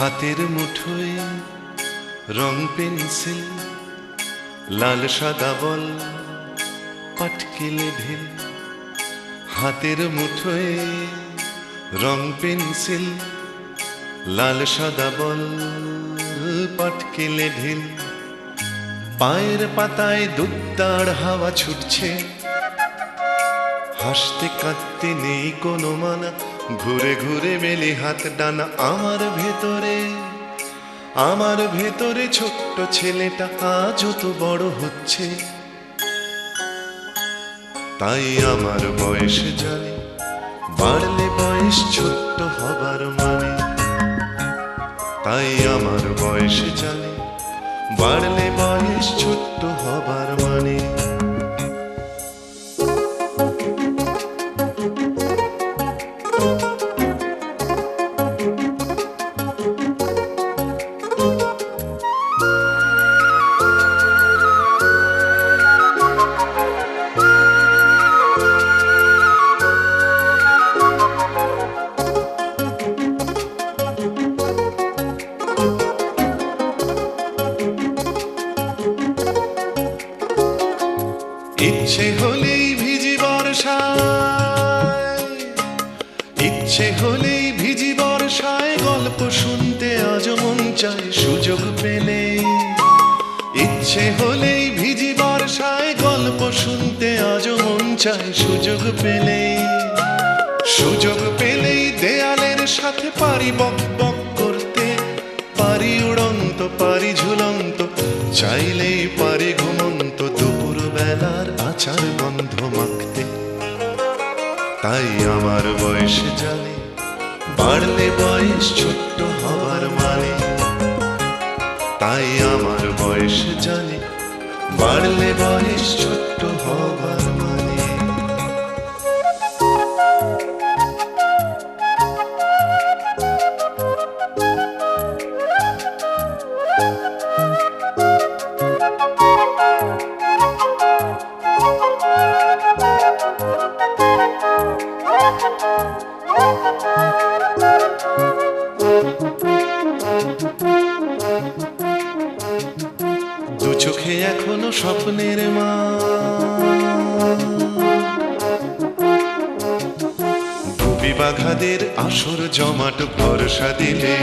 হাতের মুঠোয় রং পেন্সিল, লাল সাদা বল, পাটকেলে ঢিল। হাতের মুঠোয় রং পেন্সিল, লাল সাদা বল, পাটকেলে ঢিল। পায়ের পাতায় দুদ্দাড় হাওয়া ছুটছে, হাসতে কাঁদতে নেই কোনো মানা। ঘুরে ঘুরে মেলে হাত ডানা। আমার ভেতরে ছোট্ট ছেলেটা আজ তো বড় হচ্ছে। তাই আমার বয়স জানে, বাড়লে বয়স ছোট্ট হবার মানে। তাই আমার বয়স জানে, বাড়লে বয়স ছোট্ট হবার মানে। ইচ্ছে হলেই ভিজি বর্ষায়, ইচ্ছে হলেই ভিজি বর্ষায়, গল্প শুনতে আজ মন চায় সুযোগ পেলে। ইচ্ছে হলেই ভিজি বর্ষায়, গল্প শুনতে আজ মন চায় সুযোগ পেলে। সুযোগ পেলেই দেয়ালের সাথে পারি বক বক করতে, পারি উড়ন্ত পারি ঝুলন্ত, চাইলেই পারি ঘুমন্ত দুপুর বেলার আচার গন্ধ মাখতে। তাই আমার বয়স জানে, বাড়লে বয়স ছোট্ট হবার মানে। তাই আমার বয়স জানে, বাড়লে বয়স ছোট্ট হবার মানে। দু চোখে এখনো স্বপ্নের মা, ভুবি বাঘাদের আসর জমাট। ভরসা দিলে,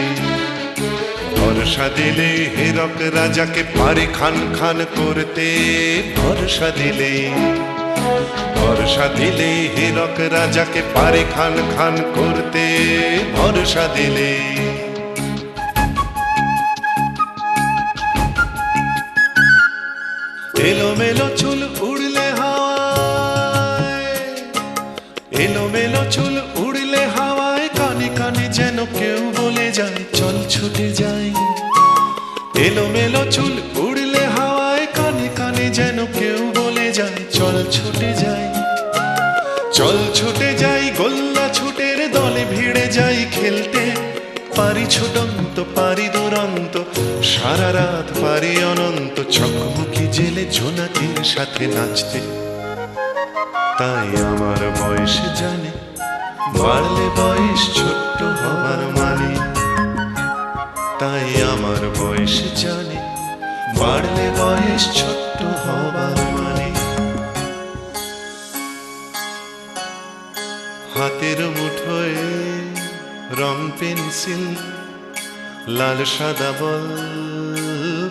ভরসা দিলে হেরক রাজাকে পারে খান খান করতে। ভরসা দিলে, ভরসা দিলে হেরক রাজাকে পারে খান খান করতে। ভরসা দিলে এলোমেলো চুল উড়লে হাওয়ায়, এলোমেলো চুল উড়লে হাওয়ায়, কানে কানে যেন কেউ বলে যায় চল ছুটে যাই। এলোমেলো চুল উড়লে হাওয়ায়, কানে কানে যেন কেউ বলে যায় চল ছুটে যাই। চল ছুটে যাই গোল্লা ছুটের দলে, ভিড়ে যাই খেলতে। পারি ছুটন্ত পারি দুরন্ত, সারা রাত পারি অনন্ত, চকমকি জেলে জোনাকির সাথে নাচতে। তাই আমার বয়স জানে, বাড়লে বয়স ছোট্ট হবার মানে। তাই আমার বয়স জানে, বাড়লে বয়স ছোট্ট হবার মানে। হাতের মুঠোয় রং পেন্সিল, লাল সাদা বল,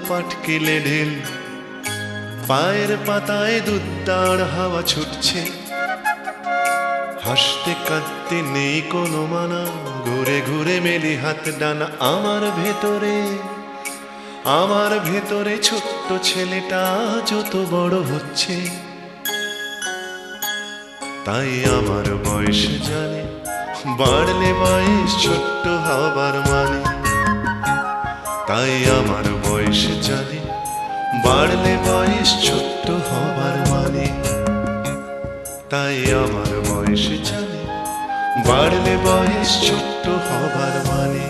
পাটকেলে ঢিল। পায়ের পাতায় দুদ্দাড় হাওয়া ছুটছে, হাসতে কাঁদতে নেই কোনো মানা। ঘুরে ঘুরে মেলি হাত ডানা। আমার ভেতরে ছোট্ট ছেলেটা যত বড় হচ্ছে। তাই আমার বয়স জানে, বাড়লে বয়স ছোট্ট হবার মানে। তাই আমার বয়স জানে, বাড়লে বয়স ছোট্ট হবার মানে। তাই আমার বয়স জানে, বাড়লে বয়স ছোট্ট হবার মানে।